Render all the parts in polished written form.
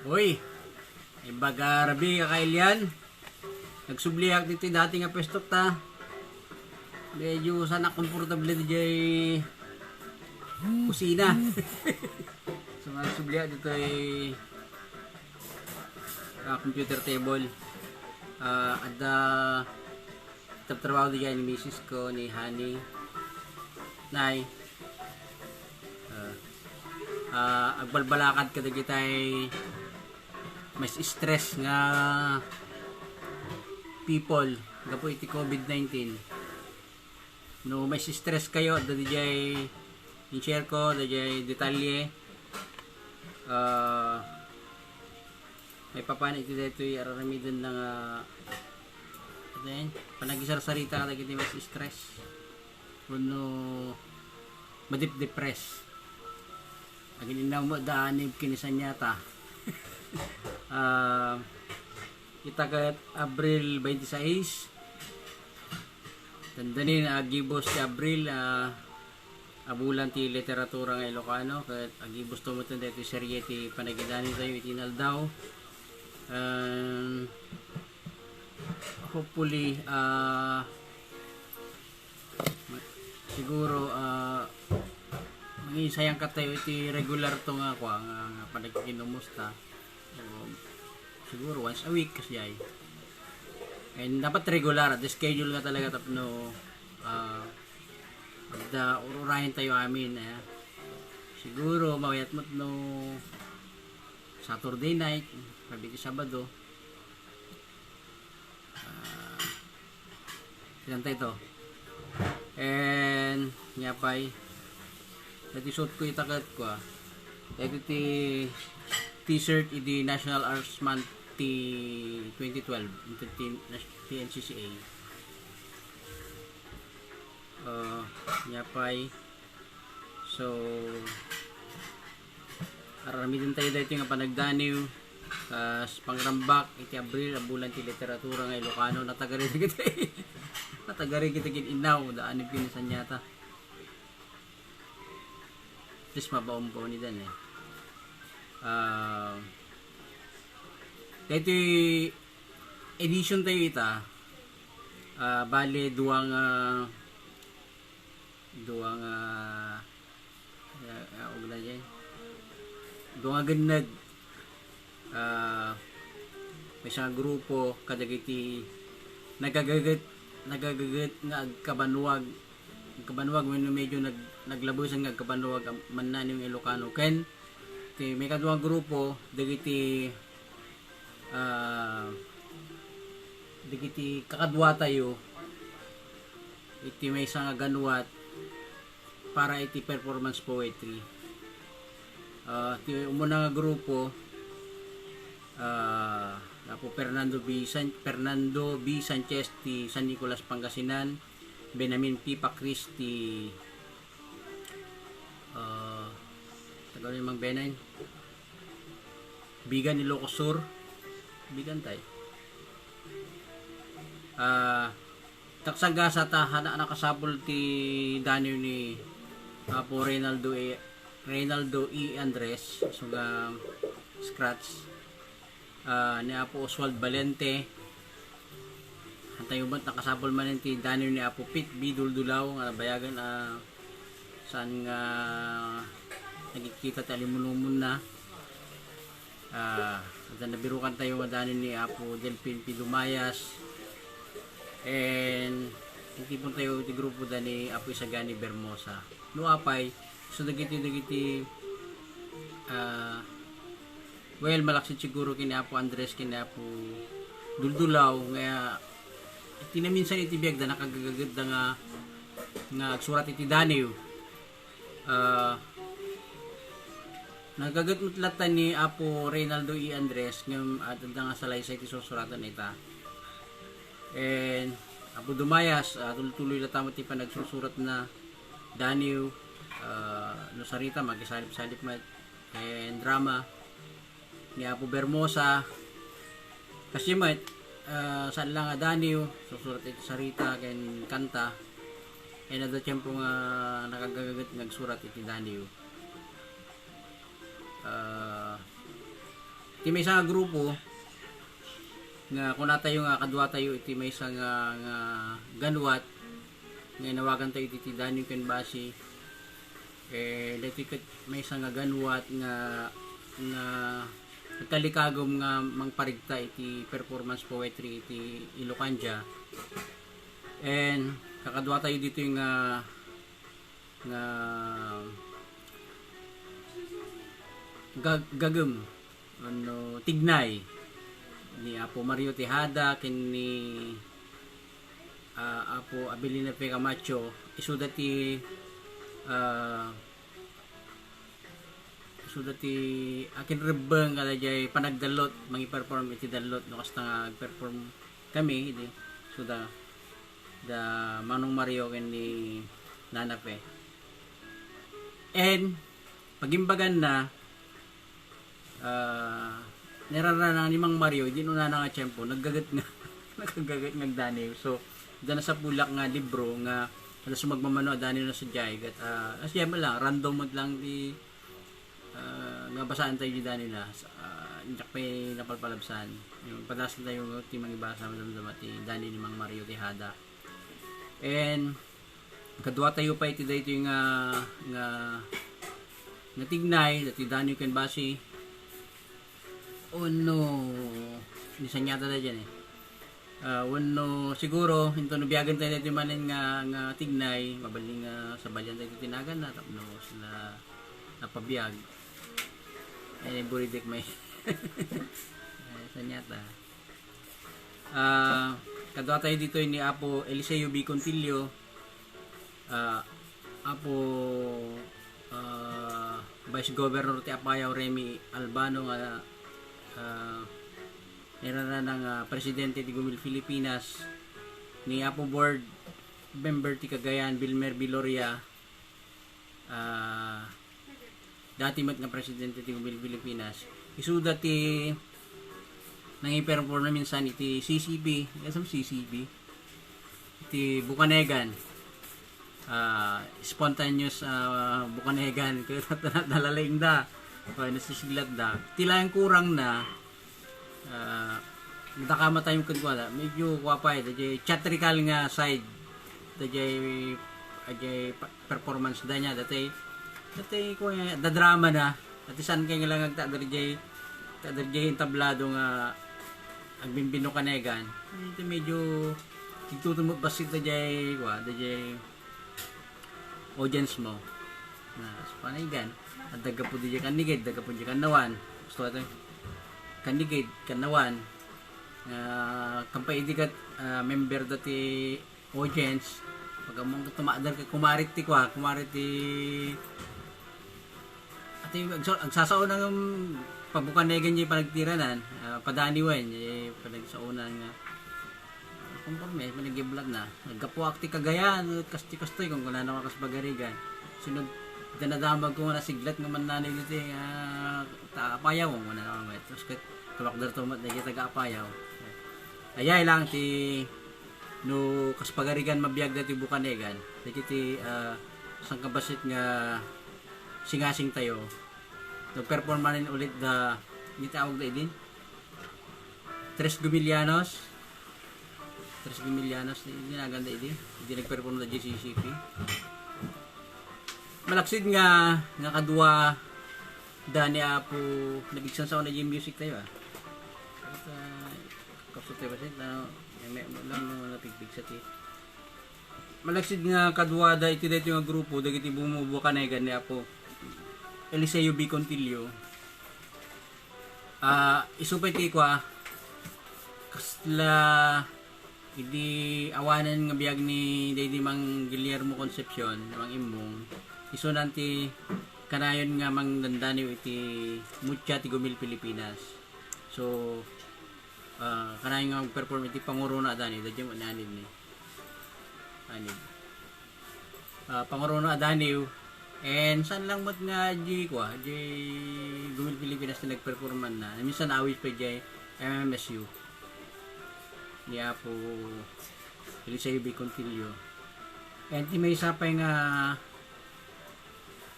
Uy, ibaga rabi kakailian. Nagsubliak dito dati nga pwesto ta. Medyo sana komportable di jay kusina. So nagsubliak dito ay computer table. At trabaho di jay ni misis ko ni Honey. Nay. Agbalbalakad ka dagi tay mas stress nga people gapo iti COVID-19. No mas stress kayo dadijay i-share ko dadijay detalye. May papana iti dito araramidon ng panagisar-sarita ka dagiti mas stress kuno madip-depress agin inaw mo daanib kinisan yata. Itagat Abril 26 tandanin agibos ti Abril abulan ti literatura ng Ilocano kat agibos tumutan dito serye ti panagidani tayo itinal daw. Hopefully siguro maging sayang ka tayo iti regular to nga ako nga panagkinumusta. Siguro once a week kasi ay. And dapat regular at the schedule nga talaga tapno ururahin tayo amin siguro mawayat mo no Saturday night pabiti Sabado ilan tayo to and nyapay natisot ko itakat ko ito ti t-shirt idi National Arts Month ti 2012 ito ti NCCA nyapay so arami din tayo dito nga panagdaniw pangrambak iti Abril abulan ti literatura nga Ilocano natagari kita natagari kita inaw daanib kinisan yata just mabaumbaw ni dan dito edition tayo ita bale duwang ganad may isang grupo kadagiti nagagagat nga agkabanwag medyo naglabusan nga agkabanwag mannan yung Ilocano ken ti may kaduang grupo dagiti kakadwa tayo iti may isang ganwat para iti performance poetry. Iti umuna nga grupo Apo Fernando B. Sanchez ti San Nicolas Pangasinan, Benamin P. Pacris ti tagal yung mga Benain Bigan ni Locosur Bigan tayo taksangga sa tahana nakasabol ti danyo ni Apo Reynaldo E. Andres suga scratch ni Apo Oswald Valente antay umat nakasabol man ti danyo ni Apo Pit B. Duldulaw nga bayagan saan nga nagkikita tayo limunumun na at nabirukan tayo nga danyo ni Apo Delphin P. Dumayas and hindi po tayo ti grupo da ni Apo Isagani Bermosa no apay so dagiti well malaksit siguro kini Apo Andres kini Apo Duldulaw nga tinaminsan iti biag da nakagagagad da nga agsurat iti daniw nagagat mutlatan ni Apo Reynaldo E. Andres ngam at nga salaysay iti susuratan ita and Apo Dumayas tuloy na tama ti panagsusurat na daniw no sarita magisalip-salip and drama ni Apo Bermosa kasi saan lang daniw susurat iti sarita ken kanta and at the tempo nga nakagagagat nagsurat iti daniw Iti may isa nga grupo nga kung tayo nga kadwa tayo iti may isa nga ganwat nga inawagan tayo iti Daniel Kenbasi. Dito may isa nga ganwat nga talikagom nga mangparigta iti performance poetry iti Ilocanja. And kakadwa tayo dito yung gagem tignay ni Apo Mario Tejada ken ni Apo Abilina P. Camacho isudati akin rebeng kada jay panagdalot mangi-perform iti dalot no kasta nga perform kami idi suda da Manong Mario ken ni Nana P. And pagimbagan na nirarana ni Mang Mario di no na nga tiyempo naggagat nga naggagat ng Daniel. So dana sa pulak nga libro nga ano sumagmamano Daniel na sa jay gat asya mo lang random mo lang di nga basaan tayo di Daniel indak pay napalpalabsan yung padas tayo yung timang ibasa mo ti Daniel ni Mang Mario Tejada. And kadwa tayo pa iti dayto yung nga tignay dati Daniel Kenbasi. Oh no, nisanyata na dyan no, siguro ito nabiyagan tayo dito manin nga tignay mabaling sa balyan tayo tinagan na tapno sila napabiyag buridik may sanyata. Kadwa tayo dito ni Apo Eliseo B. Contillo, Apo Vice Governor ti Apayao Remy Albano nga nirana ng Presidente ti Gumil Pilipinas, ni Apo Board Member ti Cagayan Vilmer Biloria, dati mat nga Presidente ti Gumil Pilipinas, isuda ti nangiperform na minsan iti CCB, kasam CCB iti Bukanegan, spontaneous Bukanegan kaya nalaling da nasisiglat da tila yung kurang na natakama tayong kagwala medyo kwapay dajay theatrical nga side dajay performance da niya dati ko da drama na dati san kay nga lang agtadajay tablado nga agbimbino kanegan ito medyo itutumot basit dajay audience mo na panigan at daga po di kanigid daga po di kanawan gusto ito kanigid kanawan kampay di kat member dati audience pag among tumadar ka kumarit ti at agsasaon ng pabukanegan niya panagtiranan padaniwan niya panagsaonan nga konforme panagiblat na nagkapuak ti Cagayan kasti kung kuna na makasbagarigan sunod danadamag ko nga nasiglat nga mananay dito Apayaw mo na naman terus kamakdar tumat na kita taga-Apayaw ayay lang ti no kaspagarigan mabiyag dati Bukanegan dati ti sangkabasit nga singasing tayo nag-perform manin ulit da hindi tawag da idin Tres Gumilianos hindi naganda idin hindi nag-perform da GCCP malaksid nga kadua dani Apo nabigsan sa na music tayo kapso tayo basit na may lang napigbig sa ti malaksid nga kadwa da iti dito nga grupo dagiti bumubuo kanegan ni Apo Eliseo B. Contillo isupay ti kwa kasla idi awanan nga biyag ni Daddy Mang Guillermo Concepcion mang imong iso nanti kanayon nga mang dandaniw iti Mucha ti Gumil Pilipinas. So kanayon nga perform iti panguruna adani dadyo mo nanid ni panguruna adaniw and saan lang mat nga di Gumil Pilipinas na nagperforman na minsan awit pa di MMSU ni Apo Eliseo B. Contillo and di may isa pa nga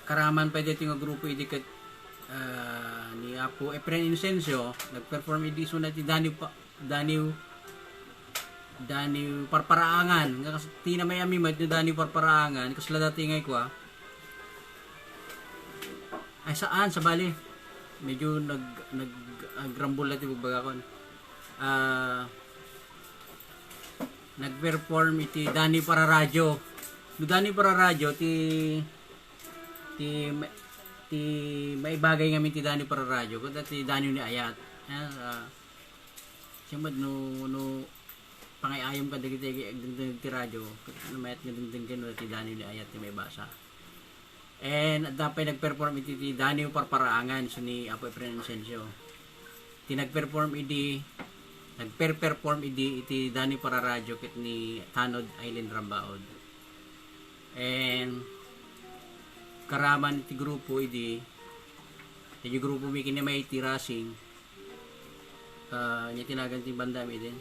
karaman pa dito nga grupo iti kat ni Apo Efren Inocencio nagperform idi so na ti Daniw Parparaangan nga kasi ti na may amimat ni Daniw Parparaangan kasla dati ngay ko ay saan sa bali medyo grumble na ti bugbagakon nagperform iti Daniw para radyo ti may bagay ngamin ti Daniw para radyo kundi ti Daniw ni Ayat siyempre no pangayayom ka dagiti agdang ti radyo namayat nga dagdag gano ti Daniw ni Ayat ti may basa and dapat nagperform iti ti Daniw Parparaangan so ni Apo Efren Inocencio ti nagperform iti Daniw para radyo kit ni Tanod Aileen Rambaod and karaman iti grupo iti grupo mi kini may tirasing nya tinagan ti bandam din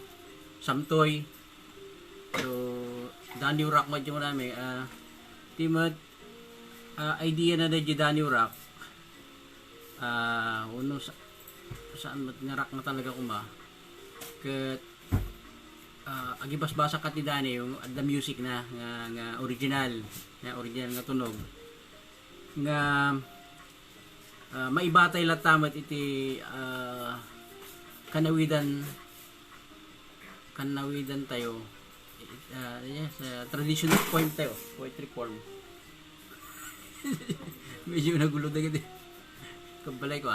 Samtoy so Daniw Rock medyo nami timad idea na di Daniw Rock uno saan nga rock na talaga kuma ket agibas basa ka ti Dani yung the music na nga original nga tunog nga maibatay latamat iti kanawidan tayo traditional poem tayo poetry form medyo nagulo na giti kabalay ko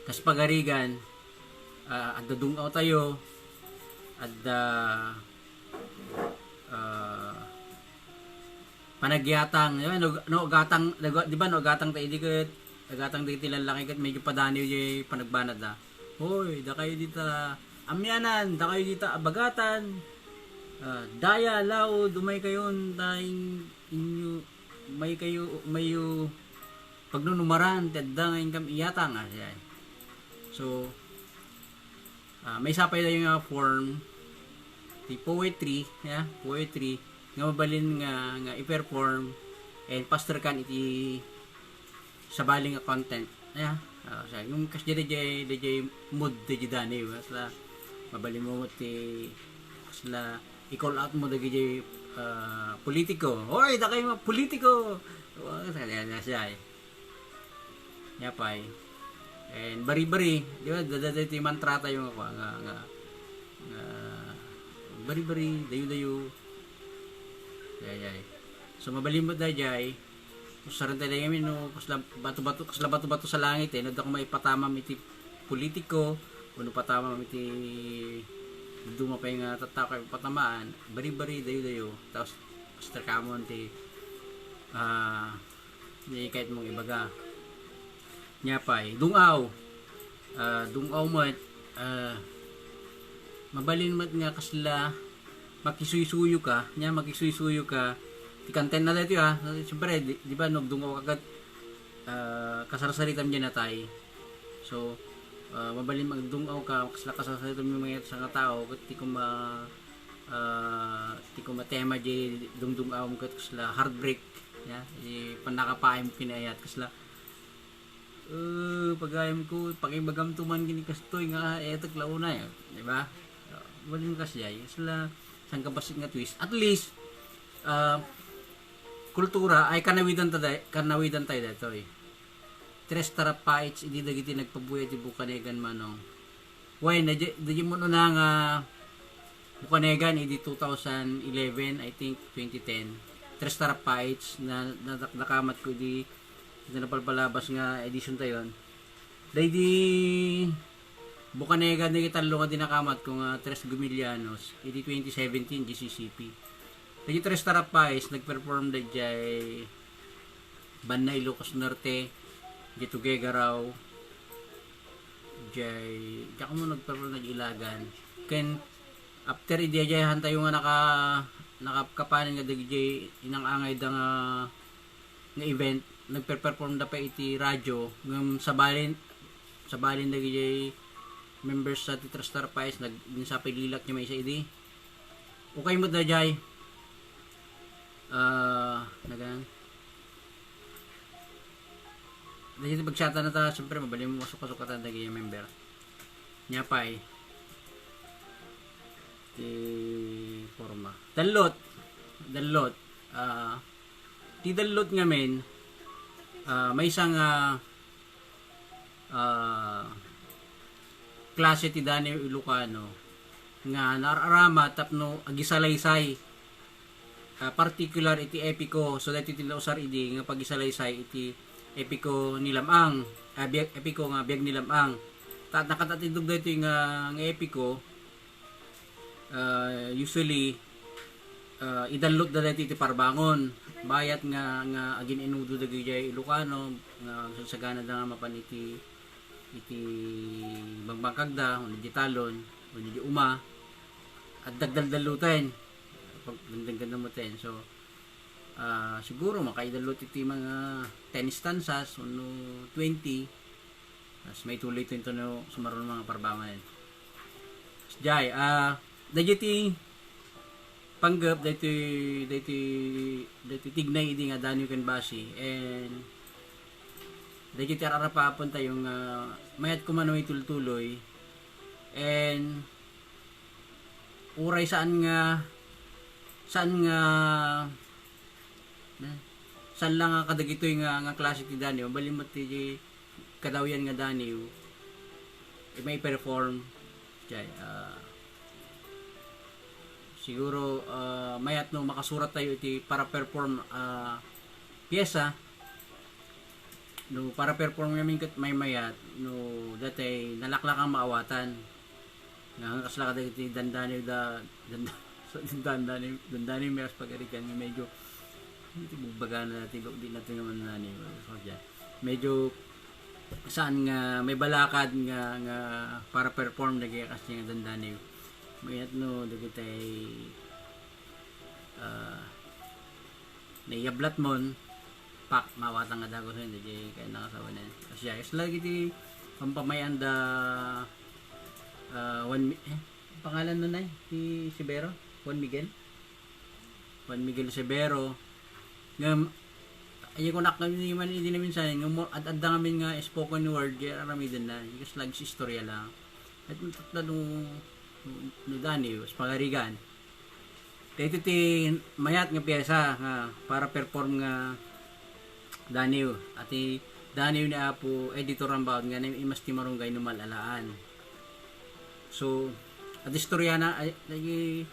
kas pagarigan at dadungaw tayo at panagyatang gatang di ba gatang tayo di ket gatang di tilalaki ket medyo padaniw di panagbanad hoy da kayo dita amyanan da kayo dita abagatan daya lao dumay kayon tayong inyo mayo pagnunumaran tedda ngayon kam iyatang so may sapay na yung form di poetry nga mabalin nga i-perform and pastor kan iti sabaling nga content yung kasi DJ mood DJ Dani kasla mabalin mo ti kasla i-call out mo DJ politiko hoy da kayo politiko siya yapay and bari-bari di ba dadati mantra tayo nga bari-bari dayo so mabalin mo dayay sarang tayo ngayon no kasla bato-bato sa langit no da ko maipatamam iti politiko uno patamam iti dumapay nga tatakay patamaan bari-bari dayo tapos pastor kamon ti kahit mong ibaga nyapay dungaw mo mabalin mat nga kasla makisuy-suyo ka ti kanten na dito siyempre di ba nagdungaw agad kasarsaritam dyan na tayo so mabalin magdungaw ka kasla kasarsaritam yung mga sa tao ti ko matema di dungdungaw mo kasla heartbreak panakapaay mo kinayat kasla pagayam ko pagibagam tuman gini kastoy nga etek launa di ba mabalin kasya kasla sang kabasit nga twist at least kultura ay kanawidan tayo dito tres tarapaits hindi dagiti nagpabuya di Bukanegan manong why di mo na nga Bukanegan hindi 2011 I think 2010 tres tarapaits na nakamat ko di napalpalabas nga edition tayo di Bukanegan di kitalo nga dinakamat ko nga tres Gumilianos hindi 2017 GCCP Lagi tres tarapais nagperform da jay Banay Ilocos Norte, jay Tuguegarao, jay kaya mo nagperform na Ilagan. Ken after idea jay hantay nga nakakapanin nga jay inangangay da nga event nagperform da pa iti radyo ngam sabalin da jay members sa tres tarapais nagsapay lilak niya may isa idi. Okay mo da jay nagan dahil pagsata na ta siyempre mabali mo masuk-masuk ka ta yung member nya pay ti forma dalot ti dalot nga men may isang klase ti Dani Ilocano nga nararama tapno agisalaysay particular iti epiko so dati ti lausar idi nga pagisalaysay iti epiko nilamang epiko nga biag nilamang nakatatindog dito yung epiko usually idalot da dito iti parbangon bayat nga agin inudo dagiti Ilocano nga sagana da nga mapan iti bangbangkagda o di talon o di uma at dagdaldalutin pag dagdagan mo ten so siguro makaidalot iti mga 10 stanzas o 20 as may tuloy ito no sumaron mga parbangan jay dagiti panggap dati tignay idi nga Danio ken Basi and dagiti ararapapon tayong mayat kumano itultuloy and uray saan lang nga kadagitoy nga klase ti Danio balimot ti kadawyan nga Danio may perform jay siguro mayat no makasurat tayo iti para perform pyesa no para perform namin kat may mayat no dati nalaklak ang maawatan nga kasla kada iti dandani meras pagarikan nga medyo iti bugbaga na natin di natin naman nani so medyo saan nga may balakad nga para perform dagi kasi nga dandani mayat no dagitay naiyablat mon pak mawatang nga dago sa hindi kaya nakasawa na kasi ayos lagi ti pampamayan da pangalan nun ay si Severo Juan Miguel Severo nga ay ko nakami man hindi namin sa nga at namin nga spoken word kaya aramidan na kasi lagi si istorya lang at tatlo no Danio pagarigan dito ti mayat nga pyesa nga para perform nga Danio ati Danio ni Apo editor ang baon nga imas ti marunggay no malalaan so at istorya na lagi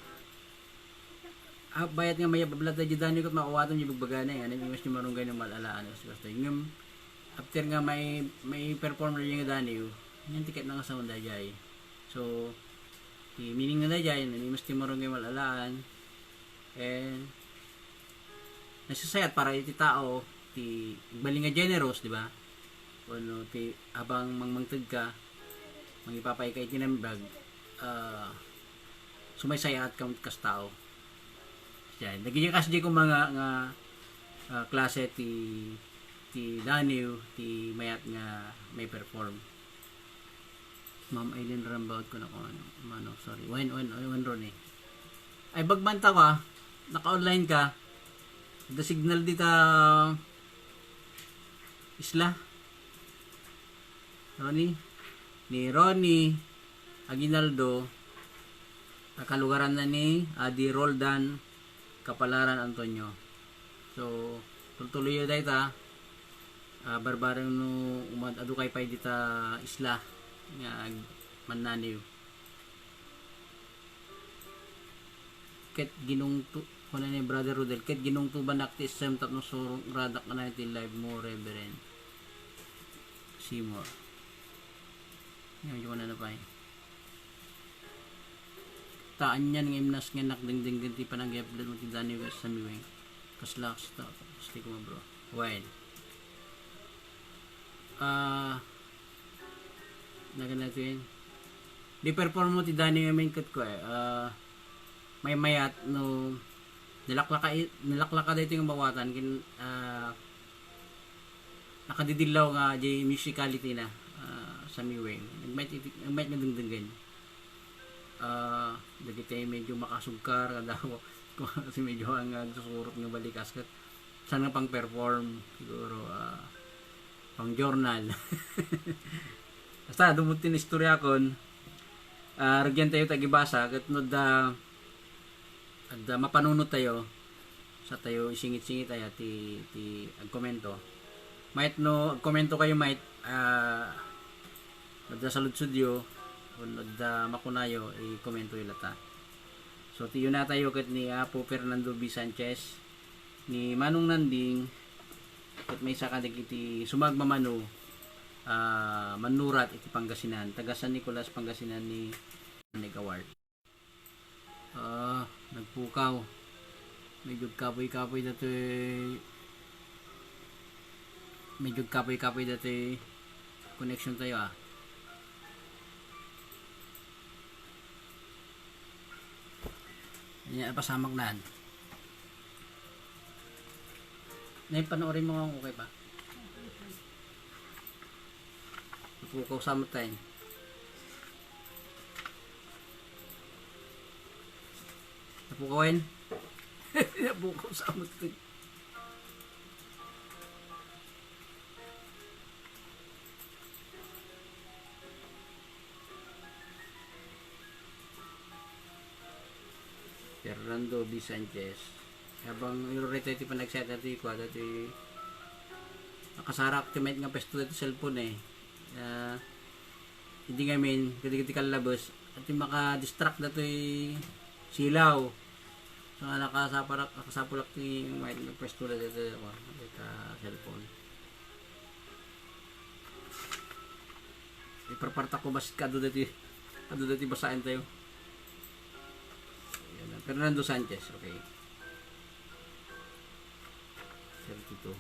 bayat nga maya bablat di Danio kat makawaton yung bugbagana nga imas ti marunggay no malalaan basta yung after nga may perform na yung Danio yung tiket na nga sa onda jay so meaning na dyan, nanimas ti marunggay malalaan and nasasayat para iti tao ti bali nga generous di ba ano ti abang mangmangtag ka mangipapay ka iti nambag sumaysayat ka kas tao yan nagiging kas di ko mga nga klase ti Danio ti mayat nga may perform Ma'am Aileen Rambaud ko na ko ano sorry when Ronnie ay bagbanta ka naka-online ka the signal dita isla Ronnie Aguinaldo nakalugaran na ni Adi Roldan Kapalaran Antonio so tuloy yun dita barbarang no umad adukay pa dita isla nga mananiw ket ginung kuna ni Brother Rodel ket ginung tuban akti sem tapno surong radak na iti live mo Reverend Seymour ngayon na pa taan yan ng imnas nga nakdingding ganti panag-upload mo ti Daniel sa miweng kaslaks ta stick mo bro while natin di perform mo ti Dani nga main cut ko may mayat no nalaklaka dito yung bawatan kin nakadidilaw nga di musicality na sa miweng nagmait nga dingdinggan dagiti medyo makasugkar daw kasi medyo ang susurot nga balikas kat saan nga pang perform siguro pang journal. Basta dumutin istorya kon ragyan tayo tagibasa ket no da adda mapanunot tayo sa tayo isingit-singit tayo ti agkomento. Might no agkomento kayo might adda sa ludsudyo kun adda makunayo i-komento ilata. So tiyo na tayo ket ni Apo Fernando B. Sanchez ni Manong Nanding ket may isa kadig iti sumagmamano manurat iti Pangasinan taga San Nicolas Pangasinan ni Negaward. Nagpukaw medyo kapoy-kapoy dati connection tayo yan pasamak na panoorin mo okay ba? Pukaw sa tayo. Napukawin? Napukaw sa tayo. Fernando B. Sanchez. Habang irorito iti panagset dati ko dati nakasara activate nga pesto dati cellphone hindi ngamin kadi kalabos at yung maka-distract dati silaw so nakasapulak ni may pesto dati ako sa cellphone iparparta ko basit ka dati basahin tayo. Fernando Sanchez, okay. 32.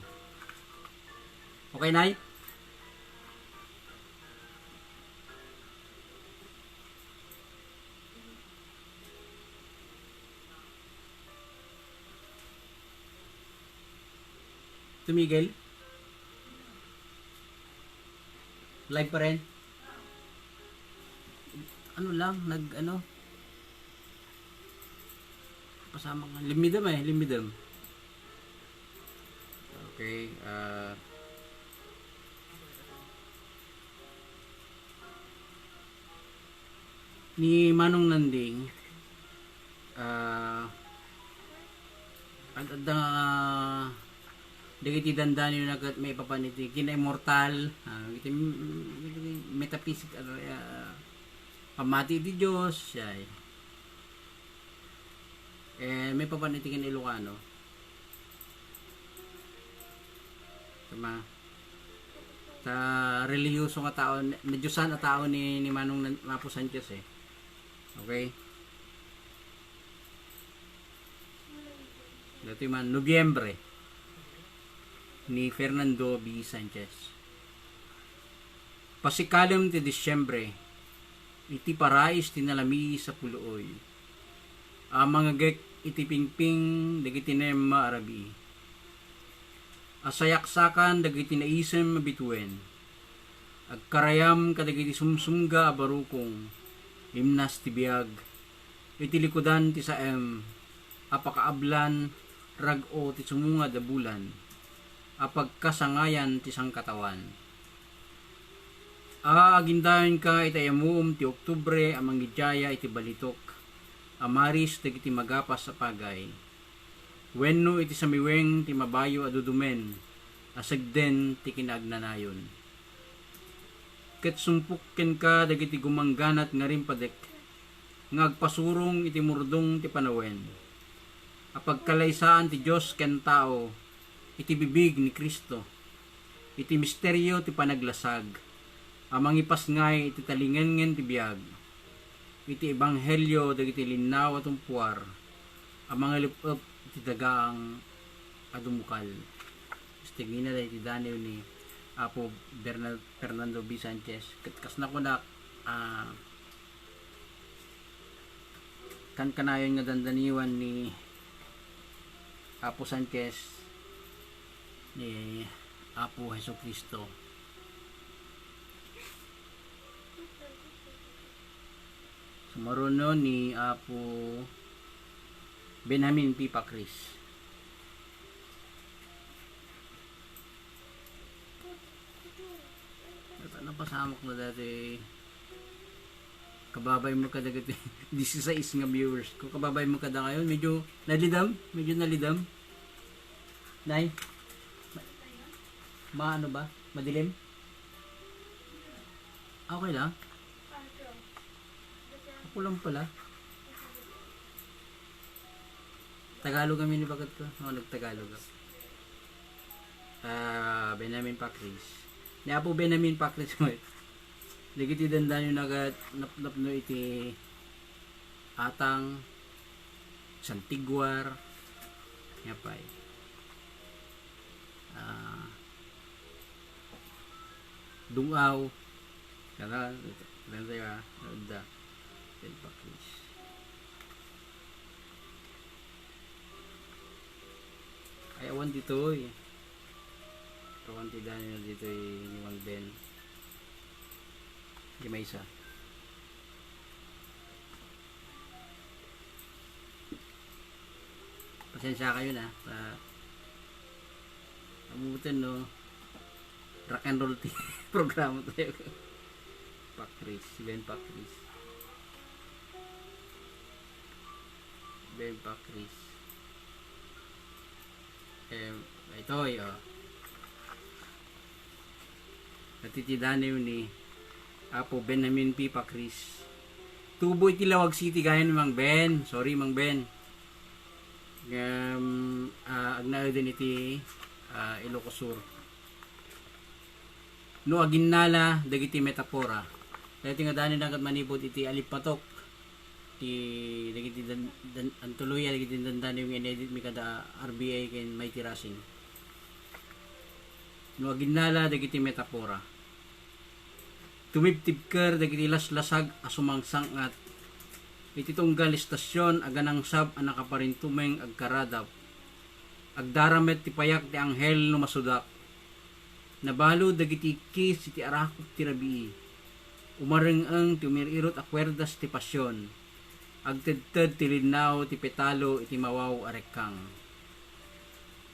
Okay, Nay? Tumigil? Live pa rin? Ano lang, pasama ka. Limidam. Okay, ni Manong Nanding dagiti dandani na may papaniti kina-immortal metaphysic pamati di Diyos siya may papanitikin Ilocano tama ta relihiyoso nga tao na Diyosan na tao ni Manong Apo Sanchez okay dati man Nobyembre ni Fernando B. Sanchez pasikalim ti Disyembre iti parais tinalami sa puluoy mga gek iti pingping dagiti nema arabi asayaksakan dagiti naisem mabituen agkarayam kadagiti sumsumga abarukong imnas ti biag iti likudan ti saem apakaablan rag-o ti sumunga da bulan apagkasangayan ti sangkatawan agindayon ka itayamum ti Oktubre amang gidjaya iti balitok amaris dagiti magapas sa pagay wenno iti samiweng ti mabayo adudumen asagden ti kinaagnanayon ket sumpukken ka dagiti gumangganat nga rimpadek ngagpasurong iti murdong ti panawen apagkalaysaan ti Dios ken tao iti bibig ni Kristo iti misteryo ti panaglasag amang ipasngay iti talingengen ti biag iti ebanghelyo dagiti linnaw at umpuar ang mga lipop iti dagaang adumukal istigina da iti daniw ni Apo Fernando B. Sanchez kas na ko na kan kanayon nga dandaniwan ni Apo Sanchez ni Apo Hesus Kristo sumaruno ni Apo Benjamin P. Pacris pasamak na dati kababay mo kada gati 16 nga viewers ko kababay mo kada ngayon medyo nalidam nay maano ba madilim okay lang ako lang pala Tagalog kami ni bagat ko nagtagalog ako Benjamin Pacris ni Apo Benjamin Pacris mo Ligiti dandan yung nap no iti atang Santiguar yapay Dungaw kana saya da del Pacris ay awan dito awan ti Daniel dito ni Mang Ben di may isa pasensya kayo na amutin no rock and roll programa tayo Pacris Ben Pacris ito natitidani yun ni Apo Benjamin P. Pacris tubo iti Lawag City gaya ni Mang Ben sorry Mang Ben agnayo din iti Ilocos Sur no aginnala dagiti metapora dahil nga dani nagat manibot iti Alipatok ti dagiti antuloy dagiti dandani yung inedit mi kada RBA ken Mighty Racing no aginnala dagiti metapora tumiptibker dagiti laslasag asumangsangat iti tunggal istasyon aganang sab ana kaparintumeng agkaradap agdaramet ti payak ti anghel no masudak nabalo dagiti kis iti arakop ti rabii umareng-eng ti umirirot akwerdas ti pasyon agtedted ti linaw ti petalo iti mawaw arekkang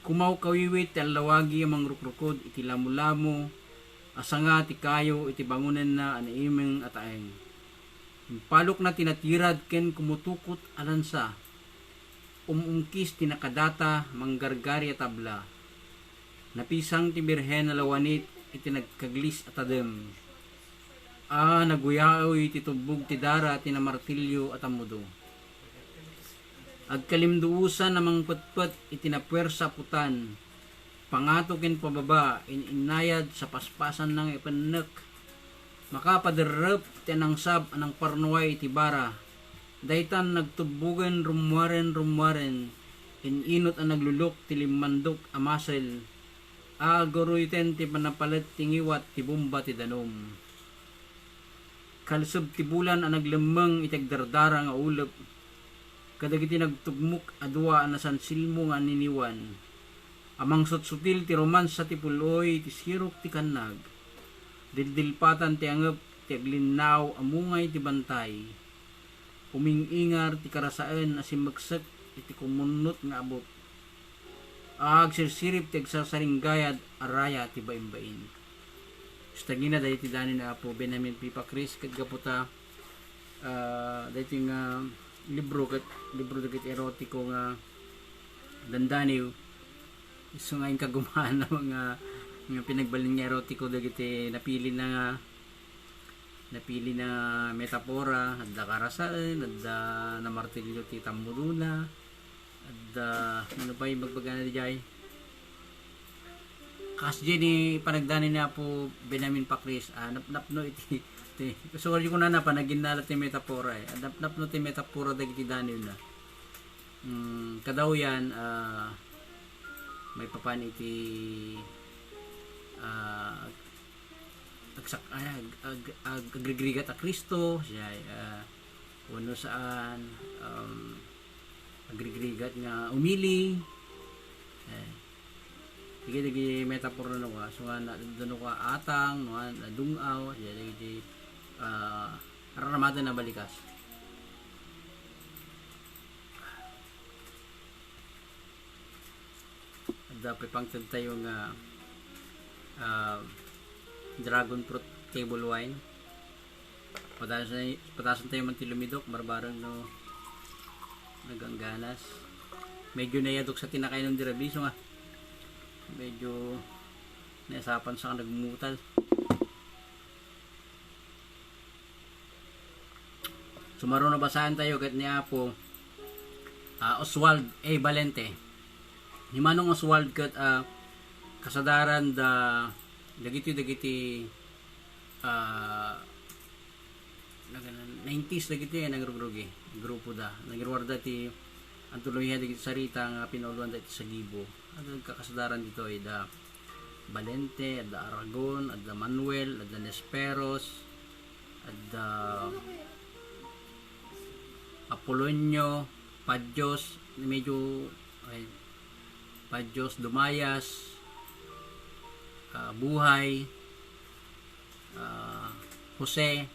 kumaw kawiwit ti alawagi amang rukrukod iti lamu-lamu asanga ti kayo iti bangunan na anaimeng ataeng impalok na tinatirad ken kumutukot alansa umungkis ti nakadata manggargari tabla napisang ti birhen na lawanit iti nagkaglis atadem naguyao iti tubog ti dara ti namartilyo at amudo agkalimduusan namang putput iti napwersa putan pangato ken pababa inayad sa paspasan ng ipanek makapaderep ti anang sab anang parnuay ti bara daytan nagtubugan rumwaren inot ang naglulok ti limandok amasel agoroyten ti panapalet tingiwat ti bomba ti danom kalsub ti bulan ang naglemeng itagdardara nga ulep kadagiti nagtugmuk adwa anasan silmo nga niniwan amang sutsutil ti romansa ti puloy ti sirok ti kanag dildilpatan ti angep ti aglinaw amungay ti bantay umingingar ti karasaan asimagsek iti kumunot nga abot agsirsirip ti agsasaringgayad araya ti baimbain stagina dahi ti dani na Apo Benjamin P. Pacris ket gaputa dahi nga libro dagiti erotiko nga dandaniw iso nga yung kagumaan na mga pinagbalin nga erotiko dagiti napili na metapora adda karasaan adda na martilyo ti tamuduna adda ano pa yung magbagana di jay kas ni panagdani na po Benjamin Pacris napno iti sorry ko na panaginala ti metapora napno ti metapora dagiti dani na kadaw yan may papan iti agrigrigat a Kristo siya uno saan agrigrigat nga umili digi metapor no ka so nga dono ka atang no dungaw siya digi aramatan na balikas dapat pang tayo nga dragon fruit table wine. Patasan tayo man tilumidok, barbarang no nagangganas. Medyo nayadok sa tinakay ng dirabiso nga. Medyo naisapan sa nagmutal. Sumaro na basahan tayo kat niya po Oswald A. Valente. Himanong Oswald kat kasadaran da dagiti 90s dagiti nagrugrugi grupo da nagirwarda ti ang tuloy dagiti sarita nga pinuluan dati sa Libo. Ang kakasadaran dito ay da Valente, da Aragon, da Manuel, da Nesperos, da Apolonio, Padjos, medyo Padjos, Dumayas, Buhay, Jose,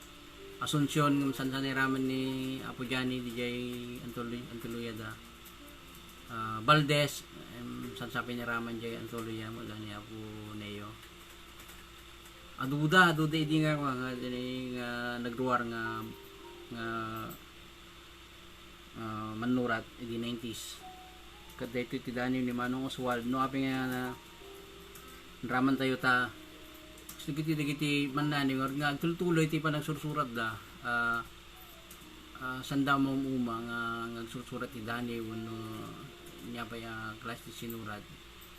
Asuncion, saan niraman ni Apo Johnny, DJ Antoluyada, Valdez, saan sa piniraman DJ Antoluya, wala ni Apo Neo. Aduda hindi nga nagruwar nga manurat di 90s. Kada ito tidani ni Manong Oswald no api nga na raman tayo ta sigiti man na ni nga tultuloy ti pa nagsursurat da sanda mo nga nagsursurat ti Dani uno niya pa yung class ti sinurat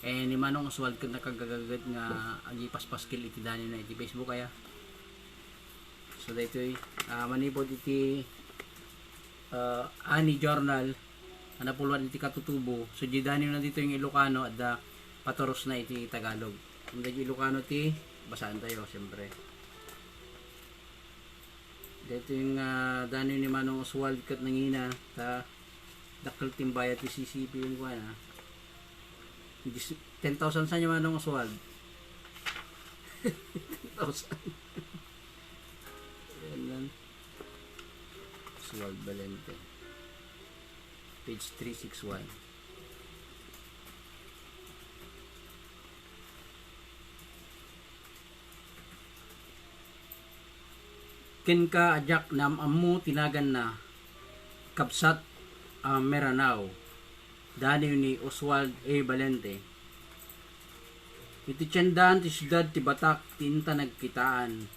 ni Manong Oswald ken nakagagagat nga agi paspaskil iti Dani na iti Facebook kaya so daytoy manipod iti Ani Journal ana puluan iti katutubo so Dani na dito yung Ilocano at da patoros na iti Tagalog kung da Ilocano ti basahan tayo siyempre dito yung Dani ni Manong Oswald kat nangina ta dakal timbaya ti CCP yung kuha na 10,000 sa niya Manong Oswald 10,000 yan lang Oswald Valente page 361 ken ka ajak nam ammo tinagan na kapsat Meranao Dani ni Oswald A. Valente iti tiyandan ti siyudad ti Batak tinta nagkitaan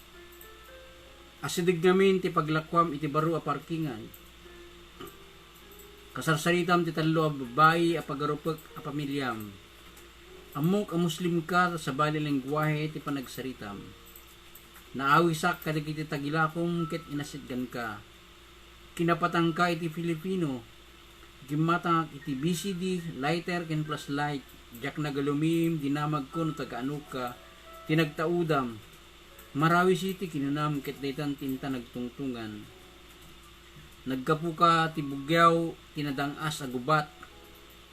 asidig namin ti paglakwam iti baro a parkingan kasarsaritam ti talo a babayi a pagarupek a pamilyam amok a muslim ka sa bali lengguwahe ti panagsaritam naawisak kadagiti tagilakom ket inasidgan ka kinapatang ka iti Filipino gimatang iti BCD lighter ken plus light jak nagalumim dinamag ko no tagaano ka tinagtaudam Marawi City kinunam ket daytan tinta nagtungtungan nagkapuka ti bugyaw tinadangas a gubat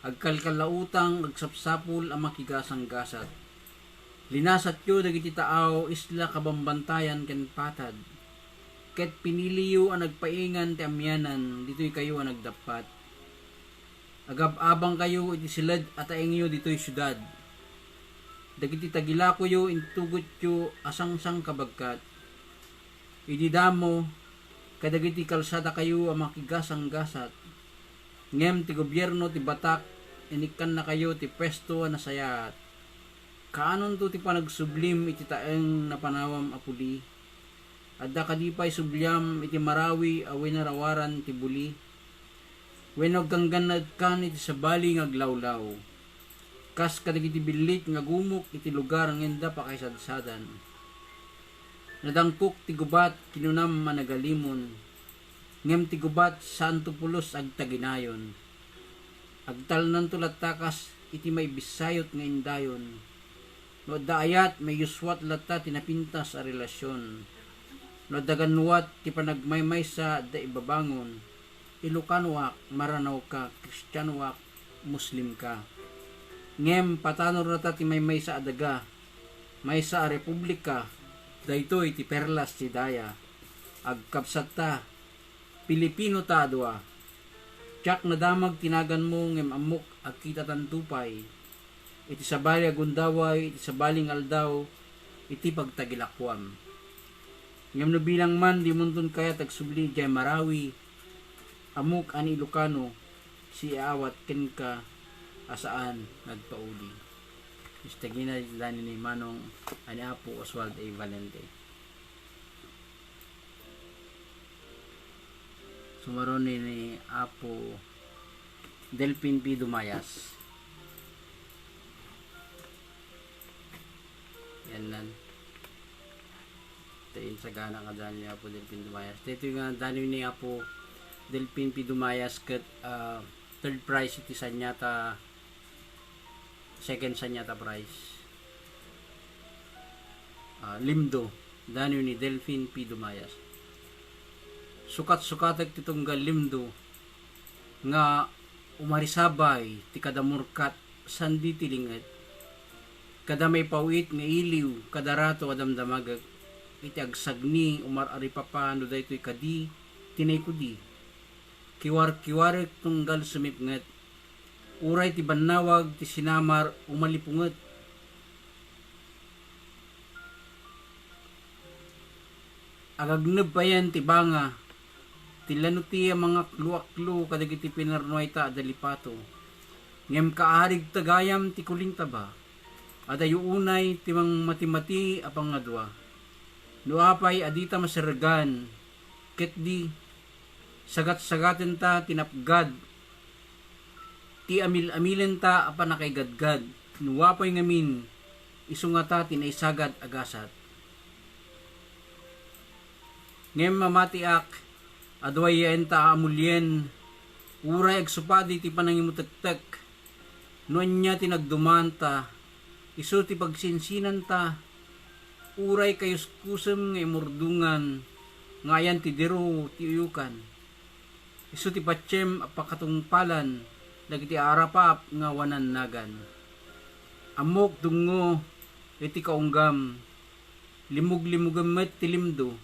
agkalkalautang agsapsapul a makigasang gasat linasat yo dagiti taaw isla kabambantayan ken patad ket piniliyo ang nagpaingan ti amyanan ditoy kayo ang nagdapat agab-abang kayo iti silad at aengyo ditoy syudad dagiti tagilako yo intugot yo asangsang kabagkat ididamo kadagiti kalsada kayo ang makigasang gasat ngem ti gobyerno ti Batak inikan na kayo ti pwesto na sayat kaanon to ti panagsublim iti taeng napanawam apuli adda kadipay subliam iti Marawi awen narawaran ti buli wenno gangganad kan iti sabali nga aglawlaw kas kadagiti bilik nga gumok iti lugar ngenda pa kaysadsadan nadangkok ti gubat kinunam managalimon ngem ti gubat santo pulos agtaginayon agtalnan tulat takas iti may bisayot nga indayon no daayat may yuswat latta tinapintas a relasyon no daganwat ti panagmaymay sa da ibabangon Ilocanwak, Maranaw ka, Kristiyanwak, Muslim ka. Ngem patanor rata ti may sa adaga, may sa republika, daytoy ti perlas ti daya. Agkapsat ta, Pilipino ta adwa. Tiyak na damag tinagan mo ngem amok at kita tantupay. Iti sabali agundaway, iti sabaling aldaw, iti pagtagilakwam. Ngam no bilang man di muntun kaya tagsubli jay Marawi amok ani Ilocano si awat ken ka asaan nagpauli. Istagina dani ni Manong ani Apo Oswald A. Valente. Sumaron ni Apo Delpin P. Dumayas. Yan lang. Tain sa gana ka dani ni Apo Delpin Dumayas. Ito yung dani ni Apo Delpin P. Dumayas kat third prize iti sanyata second sanyata prize. Limdo dani ni Delphin P. Dumayas. Sukat-sukatag titunggal limdo nga umarisabay ti kadamurkat sandi tilinget kada may pawit nga iliw kadarato adamdamagag iti agsagni umar aripapano daytoy kadi tinay kudi kiwar-kiwarek tunggal sumipnget uray ti bannawag ti sinamar umalipunget agagneb payan ti banga tilano ti mga kluaklu kadagiti pinarnoy ta adalipato ngem kaarig tagayam ti kuling taba adayo unay ti mang mati-mati apang ngadwa nuapay adita masaragan ket di sagat-sagaten ta tinapgad ti amil-amilen ta apan nakaigadgad nuapay ngamin isungata tinaisagad agasat ngem mamatiak adway enta amulyen uray agsupadi ti panangimutektek noon niya tinagdumanta iso ti pagsinsinan ta uray kayuskusem nga imurdungan ngayan ti diro ti uyukan iso ti patsem apakatungpalan dagiti arapap nga wanan nagan amok dungo iti kaunggam limug-limugem met ti limdo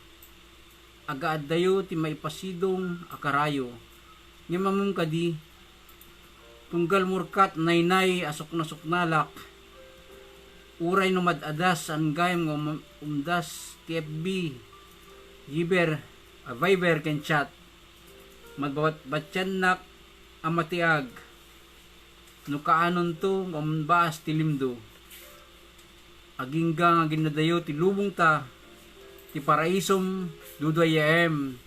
agaad dayo ti maipasidong akarayo ngimamum kadi tunggal murkat naynay asok na suknalak uray numadadas ang gayam nga umdas ti FB Viber ken chat magbawat batyanak amatiag no kaanon to ngumbaas ti limdo agingga nga ginadayo ti lubong ta ti paraisom dudwayaem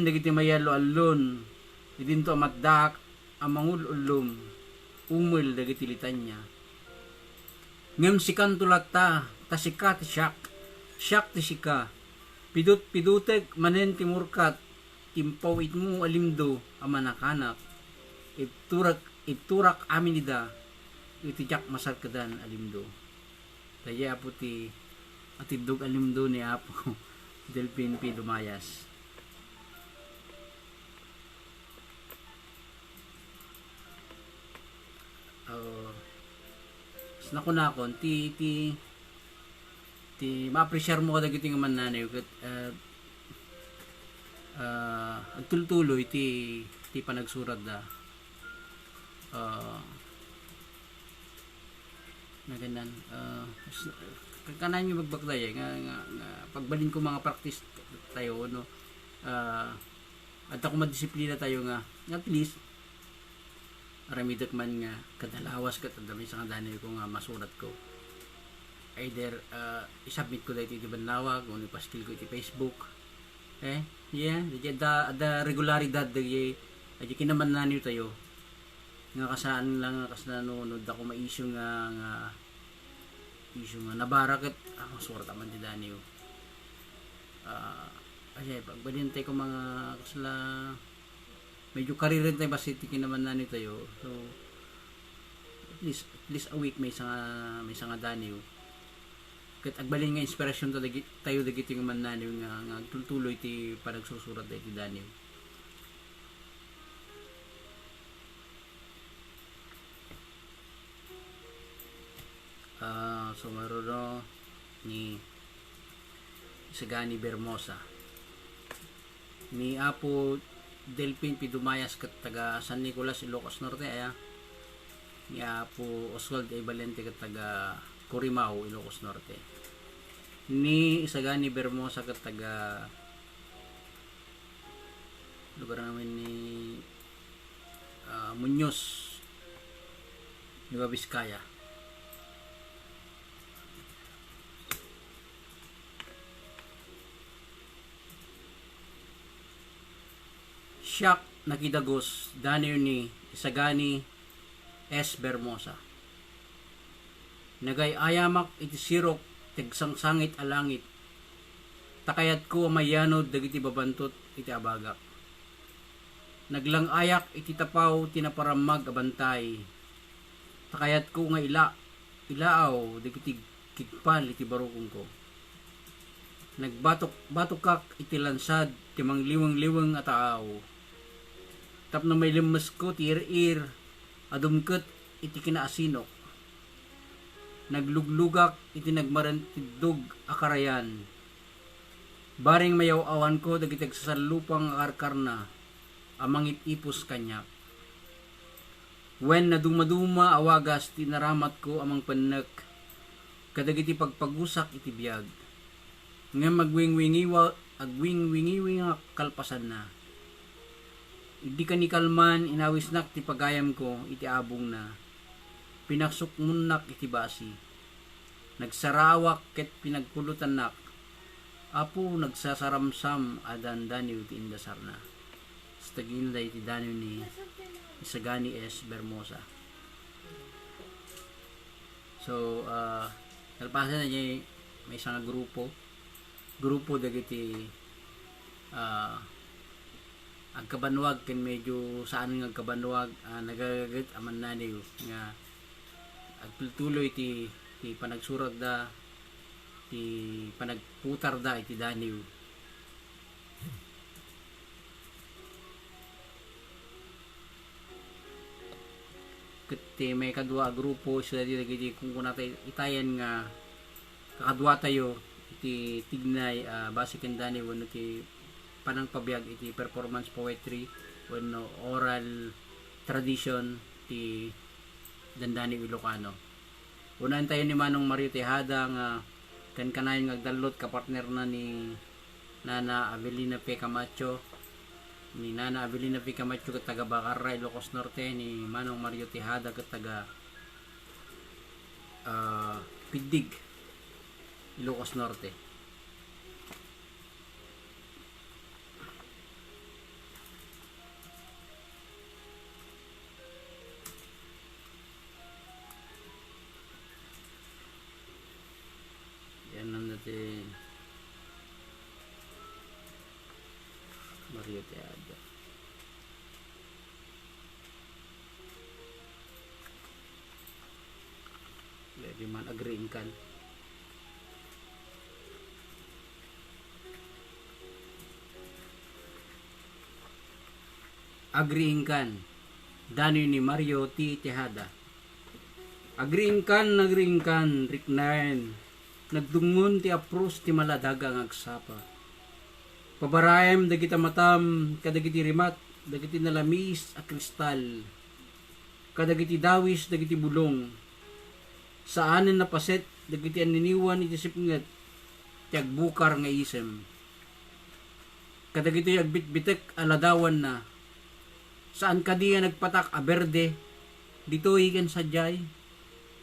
dagiti mayalo allon idinto amatdak amangul ulum umul dagiti litanya ngem sikan tulat ta tasika ti syak ti sika pidutek manen ti murkat timpawit mo alimdo amanakanak iturak amin ida iti jak masarkadan alimdo kaya po ti atidog alimdo ni Apo Delphin P. Dumayas. Nakunakon ti ma-appreciate mo kada giting man nanay ket agtultuloy ti panagsurat da na ganan kanan yung magbakday nga pagbalin ko mga practice tayo no at ako madisiplina tayo nga at least aramidak man nga kadalawas kat dami sa kandanay ko nga masurat ko either isubmit ko dahil iti banlawag o ipaskil ko iti Facebook da regularidad da kinaman na niyo tayo nga kasaan lang kasnanunod ako ma-issue nga nabaraket masurat aman di daniyo kasi pagbalin tayo ko mga kasla medyo karirin tayo basiti kinaman na niyo tayo so at least a week may sanga daniyo ket agbalin nga inspirasyon tayo dagiti nga man naniyo nga tultuloy ti panagsusurat da iti daniyo sumaruno ni Sagani Bermosa ni Apo Delphin P. Dumayas kat taga San Nicolas, Ilocos Norte ni Apo Oswald A. Valente kat taga Corimao, Ilocos Norte ni Isagani Bermosa ket taga lugar namin ni Muñoz, Nueva Vizcaya. Siak nakidagos danir ni Isagani S. Bermosa. Nagay ayamak iti sirok tigsangsangit alangit. Takayat ko mayanod dagiti babantot iti abagak. Naglang ayak iti tapaw tinaparamag abantay. Takayat ko nga ilaaw dagiti kigpal iti barukong ko. Nagbatok-batokak iti lansad timang liwang-liwang ataaw. Tapno may limas ko ti ir adumket iti kinaasinok. Nagluglugak iti nagmarantidog akarayan. Baring mayaw awan ko dagiti agsasalupang akarkarna amangit ipos kanyak. When naduma-duma awagas tinaramat ko amang panek kadagiti pagpagusak iti biyag. Nga agwing-wingiwing kalpasan na. Idi kanikalman inawisnak ti pagayam ko iti abong na. Pinaksukmunak iti basi. Nagsarawak ket pinagpulutanak. Apo nagsasaramsam adan daniw ti indasar na. Stagin day ti daniw ni Isagani S. Bermosa. So, kalpasan na niya may isang grupo dagiti agkabanwag ken medyo saan nga agkabanwag nagagaget aman naniw nga agtuloy ti panagsurag da ti panagputar da iti daniw. Ket may kadua grupo sila dagiti kung kunatay itayan nga kakadwa tayo iti tignay base ken daniw wenno ti panangpabiyag iti performance poetry wenno oral tradition ti dandani Ilocano. Unahan tayo ni Manong Mario Tejada nga kanayon nga agdalot kapartner na ni Nana Avelina P. Camacho ket taga Bacarra, Ilocos Norte, ni Manong Mario Tejada ket taga Pidig, Ilocos Norte. Yan lang natin Mario Tejada. Di man agreeing kan. Agreeing kan. Dani ni Mario T. Tejada. Agreeing kan, Rick Nine. Nagdungon ti apros ti maladagang agsapa. Pabarayam dagiti matam, kadagiti rimat, dagiti nalamis a kristal. Kadagiti dawis, dagiti bulong. Saanen na paset, dagiti aniniwan iti sipnget, ti agbukar nga isem. Kadagiti agbitbitek aladawan na. Saan kadiya nagpatak a berde, dito iken sadyay.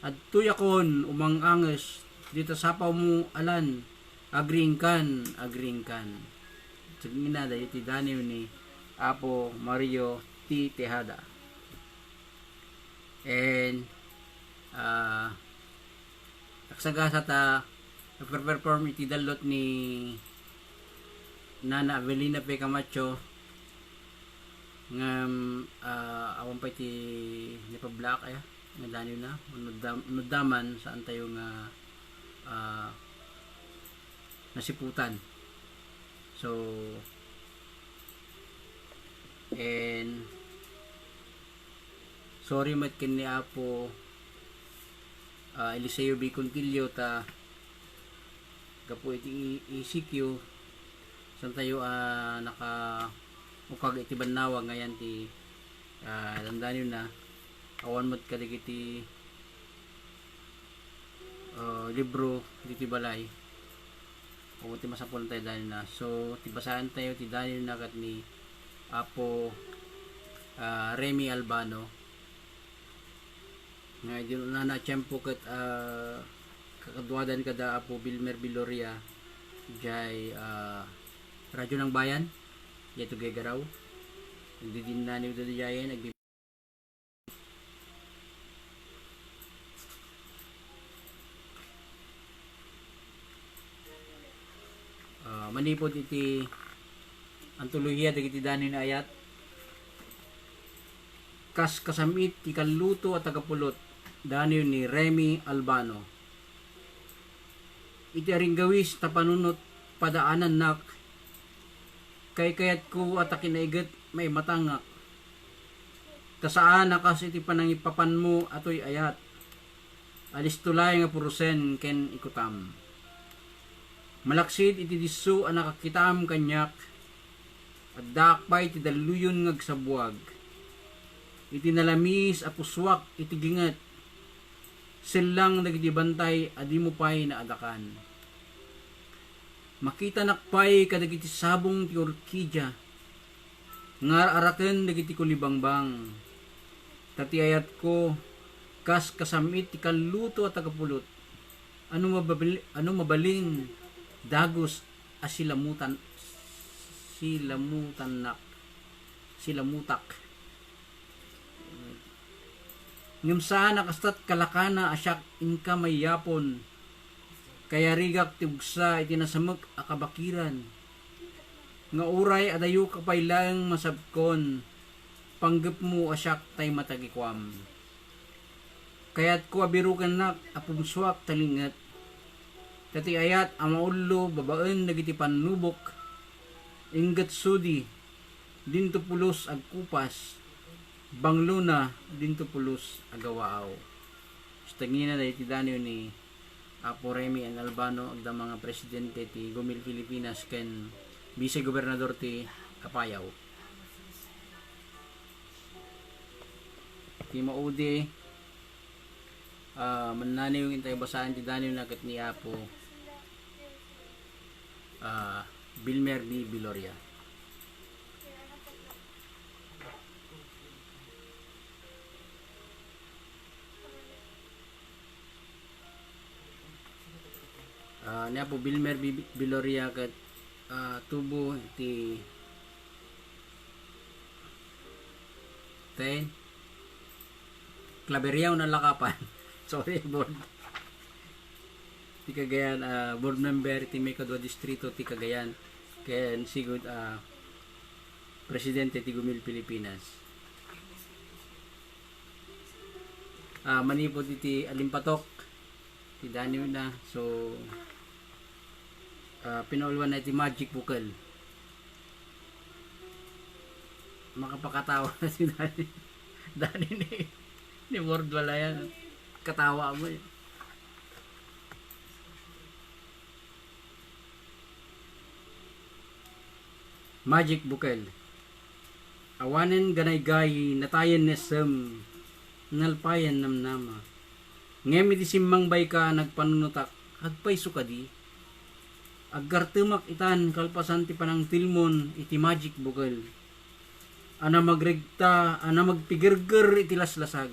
At tuyakon umanganges, dito sapaw mo alan, agreeing kan. Sagmina dayo ti daniw ni Apo Mario T. Tejada. And taksagasa ta nagperform iti dalot ni Nana Avelina P. Camacho nga awan pa iti nipa-black nga daniw na nudaman saan tayo nga nasiputan. So and sorry mat ken ni Apo Eliseo B. Contillo ta gapo iti ECQ saan tayo naka ukag iti bannawa ngayon ti dandanyo na awan mat kadigiti libro diti balay o ti masapol tayo dahil na. So tibasahan tayo ti Daniel na kat ni Apo Remy Albano nga yun na tiyempo kat kakadwadan kada Apo Bilmer Biloria jay radyo ng bayan yato gay garaw nagdidin na ni Udayayan manipod iti antolohiya dagiti danin na ayat kas kasamit ti kalluto at tagapulot danyo ni Remy Albano iti aringgawis tapanunot padaanan nak kay kayat ko at akinaigat may matangak kasaan nakas iti panangipapan mo atoy ayat alis tulay nga purusen ken ikutam malaksid iti disso ang nakakitam kanyak at dakpay iti daluyon ngagsabuag iti nalamis a puswak iti gingat silang dagiti bantay adi mo pay na adakan makita nakpay kadagiti sabong ti orkidya ngar araken dagiti kulibangbang tati ayat ko kas kasamit ti kalluto at tagapulot ano mabalin dagos a silamutak ngem saan nakastat kalakana asyak inka may yapon kaya rigak tibugsa iti nasamek a kabakiran nga uray adayo kapaylang masabkon panggep mo asyak tay matagikwam kayat ko abirukan nak apumsuak talingat tati ayat amaulo babaen dagiti panubok inggat sudi dinto pulos agkupas banglo na dinto pulos agawaaw stagina na iti danyo ni Apo Remy and Albano agda mga presidente ti Gumil Pilipinas ken vice gobernador ti Kapayaw ti maudi mananiw intay basahan ti danyo na kat ni Apo Bilmer B. Biloria niya po Bilmer B. Biloria kat tubo ti Claveria na lakapan sorry board ti Cagayan board member ti may kadwa distrito ti Cagayan ken sigud presidente ti Gumil Pilipinas manipod iti alimpatok ti danyo na so pinaulwan na iti magic bukal makapakatawa na si Dani ni word wala yan katawa mo eh. Magic bukal awanen ganay-gay natayen nesem nalpayan namnama ngem iti simmang bay ka nagpanunutak agpay sukadi aggartemak itan kalpasan ti panang tilmon iti magic bukal ana magregta ana magpigirger iti laslasag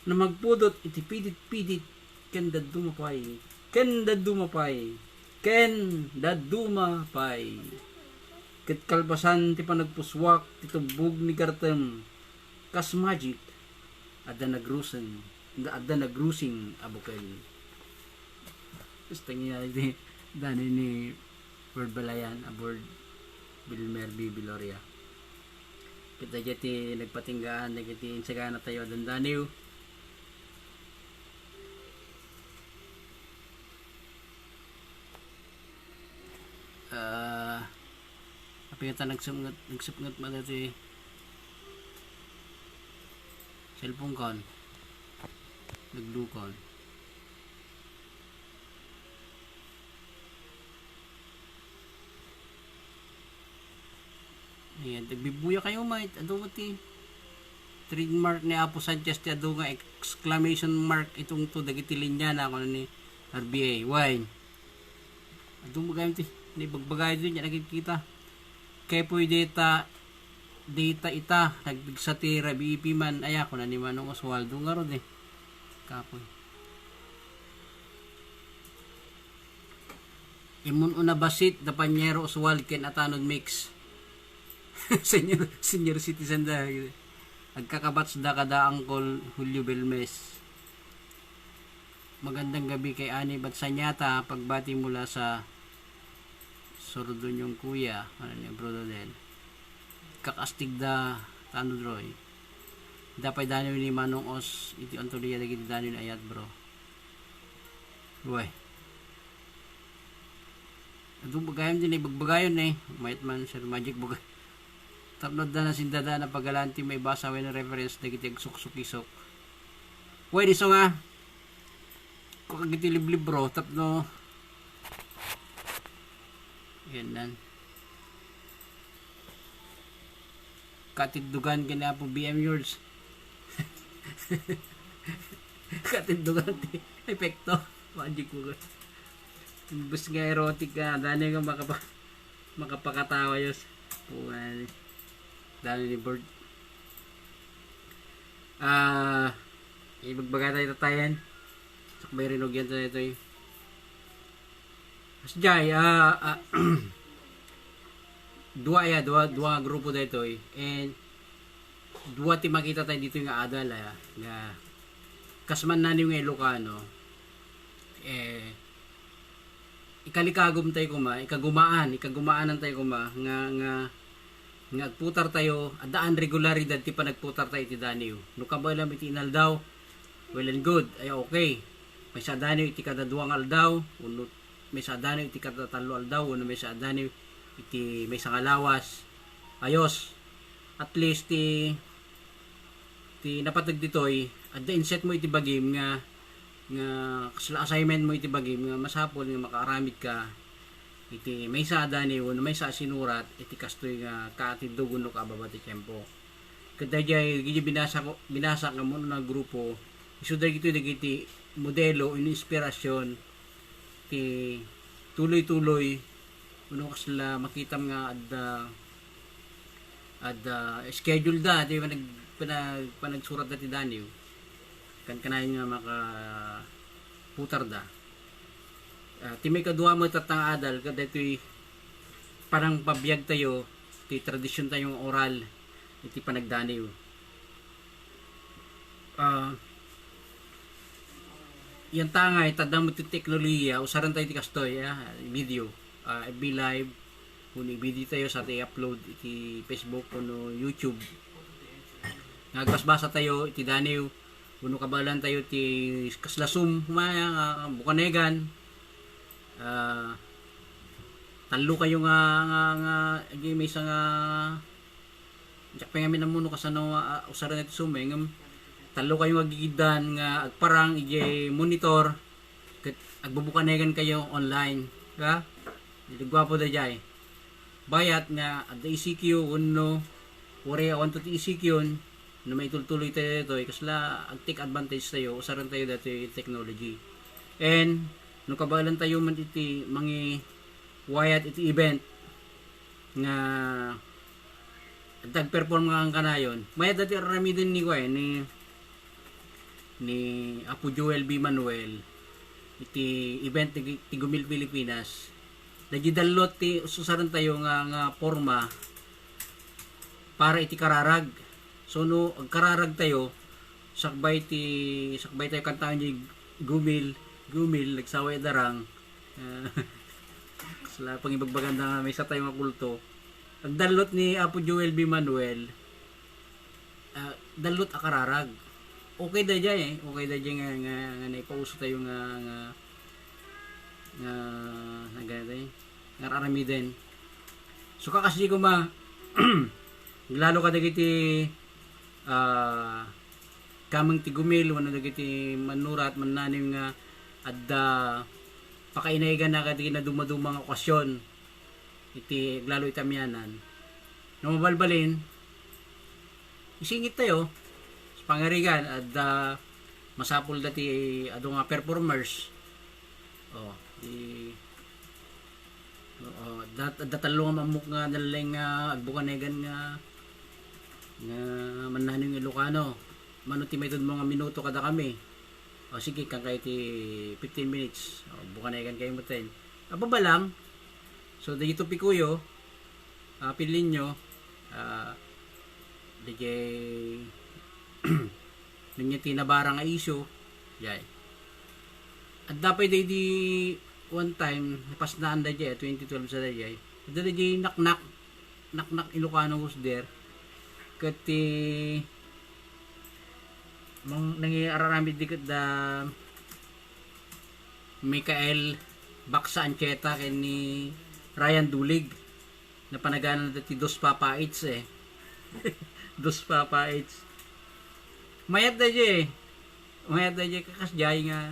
na magpudot iti pidit-pidit ken dadumapay ket kalpasan ti panagpuswak ti tubog ni gartem kas magic adda nagrusing abukal gusto niya iti dani ni Word Balayan aboard Bilmer B. Biloria kita jati nagpatinggaan nagiti insagana tayo dandaniw apita nagsupngot mo dati cellphone kon naglukon ayan nagbibuya kayo mate ado ti trademark ni Apo Sanchez ti ado nga exclamation mark itong to dagiti linya na ako ni RBA why Adung bagay ti ni bagbagay din yan nakikita. Kaya po data ita nagdigsa ti Rabi Ipi man aya ko na ni Manong Oswaldo nga ron kapoy. Imun una basit da Panyero Oswald ken atanod mix. senior citizen da. Agkakabats da kada Uncle Julio Belmes. Magandang gabi kay Ani Batsanyata pagbati mula sa Sordon yung kuya ano niya bro din kakastig da tanod roy dapay dano ni Manong Os iti ontuliya dagiti dano ni ayat bro uy adung bagayon din bagbagayon mayat man sir magic bagay tapnod na sindada na pagalanti may basa when reference dagiti agsuksukisok uy diso nga kung kagiti liblib bro tapno yan nan katiddugan kina po BM yours katiddugan ti epekto magic ko bus nga erotic ka dani nga makapakatawa yos puwan dani ni bird ibagbaga tayo tatayan sakbay rinog yan tayo ito Jay, dua grupo dito and dua ti makita tayo dito nga adal nga kasman na yung Ilocano ikalikagum tayo ikagumaan tayo kuma nga putar tayo adaan regularidad ti panagputar tayo ti daniw no kabalam iti inaldaw well and good ay okay may sa daniw iti kada duwang aldaw unot may sa daniw iti kada talo aldaw uno may sa daniw iti may sa kalawas ayos at least ti napatag ditoy at the inset mo iti bagim nga kasla assignment mo iti bagim nga masapol nga makaaramid ka iti may sa daniw uno may sa sinurat iti kastoy nga kaatidog uno kababa ti tempo kada jay gidi binasa nga mo na grupo isu dagiti dagiti modelo inspirasyon ti tuloy-tuloy uno kasla makitam nga schedule da di panagsurat da ti daniw kan kanayon nga maka putar da ti may kadua mo tatang adal kada ito'y parang pabiyag tayo ti tradisyon tayong oral iti panagdaniw yan tangay tadang mo ti teknolohiya usaran tayo ti kastoy video FB live kung i-video tayo sa i-upload iti Facebook kuno YouTube nagbasbasa tayo iti daniw kuno kabalan tayo ti kaslasum humaya bukanegan talo kayo nga may isang jakpay ngamin na muno kasano usaran iti sumeng talo kayo agigidan nga agparang ije monitor ket agbubukanegan kayo online ka dili gwapo da jay bayat nga at ECQ uno ore awan to ECQ no may tultuloy tayo ito kasla ag take advantage tayo usaran tayo dati technology and no kabalan tayo man iti mangi wayat iti event nga dag perform nga kanayon may dati rami din ni Apo Joel B. Manuel iti event ti Gumil Pilipinas nagidalot ti susaran tayo nga forma para iti kararag so no ang kararag tayo sakbay tayo kantaan ni Gumil nagsaway darang sala pangibagbaganda nga may sa tayo nga kulto ang dalot ni Apo Joel B. Manuel dalot a kararag okay da dyan nga naipauso tayo nga arami din so kakasdi ko lalo ka dagiti kamang ti Gumil wano dagiti manurat mannanim nga adda pakainaigan na kadagi na dumadumang okasyon iti lalo itamyanan no mabalbalin isingit tayo pangarigan at masapul dati ado nga performers Datalo nga mamuk nga dalang nga agbukanegan nga mananong Ilocano. Manuti may mga minuto kada kami. O sige, kang kayo ti 15 minutes. O, bukanegan kayo mo ten. Ababa lang. So, dito pikuyo, pilin nyo, digay, nangyati na barang issue, yay. At dapat di one time, pas na anda jay, 2012 sa jay, dada jay nak Ilocano was there, kati, nangyararami dikit da, Michael Baksa Ancheta kay ni Ryan Dulig na panaganan dati Dos Papa Eats Dos Papa Eats mayat da jay kakas jay nga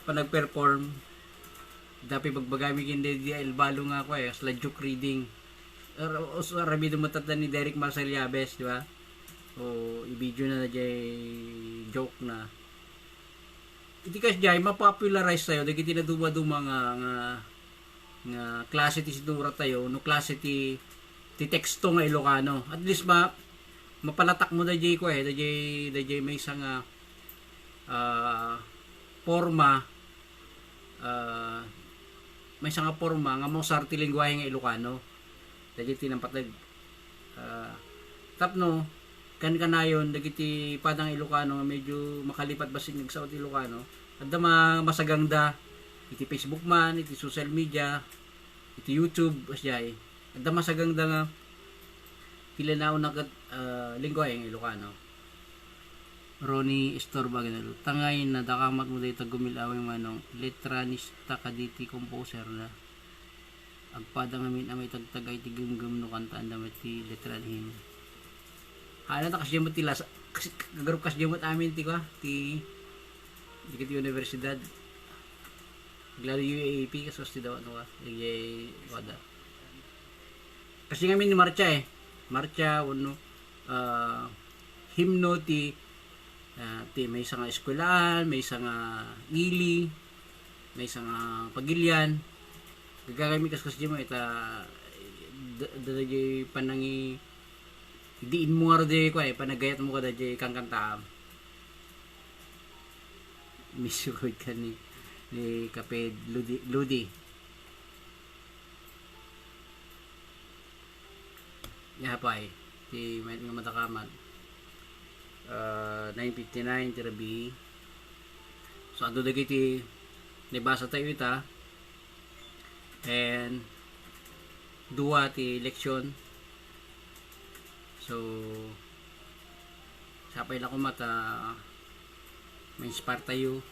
panag-perform dapat bagbagami hindi di albalo nga ako sla joke reading arabi dumatat ni Derek Marcel Yabes, di ba? O i-video na jay joke na iti kas jay mapopularize tayo dagiti na duma nga klase ti sinura tayo no klase ti teksto nga Ilocano at least mapalatak mo da jay ko da jay may isang forma may isang forma nga mo sarti lingwahe nga Ilocano da jay tinampatag tapno kanayon dagiti padang Ilocano nga medyo makalipat basig nagsaot Ilocano adda masagangda iti Facebook man iti social media iti YouTube asyay adda masagangda nga kilanaw na lingwahe ng Ilocano. Ronnie Estorba ganalo tangay na dakamat mo dayta gumilaway manong letranista kaditi composer na agpadang amin amay tagtagay ti gumgum no kanta andam ti letranhin. Ano ta kasi mo tila gagrup kasi mo amin ti ko ti dikiti universidad glaro UAAP kasos ti daw ano ka wada kasi ngamin ni marcha uno himno ti may isang eskwelahan may isang ili may isang pagilian gagami kas mo ita dadagay panangi diin mo nga rin ko panagayat mo ka da jay kang kantaam misukod ka ni Kaped Ludi yapay ti may nga matakaman 959 tirabi so ando dagi ti nabasa tayo ita and dua ti leksyon. So, sapay lang ko ma-inspire tayo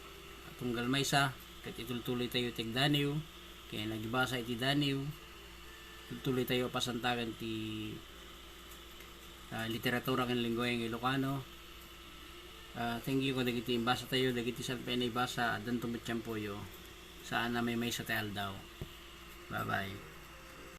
tunggal maysa kat itultuloy tayo tigdaniw kaya nagibasa iti daniw tuloy tayo pasantagan ti literatura ng lingwahe ng Ilocano. Thank you ko dagiti imbasa tayo dagiti salpay na ibasa dan tumitsyampoyo saan na may sa tayo daw. Bye bye.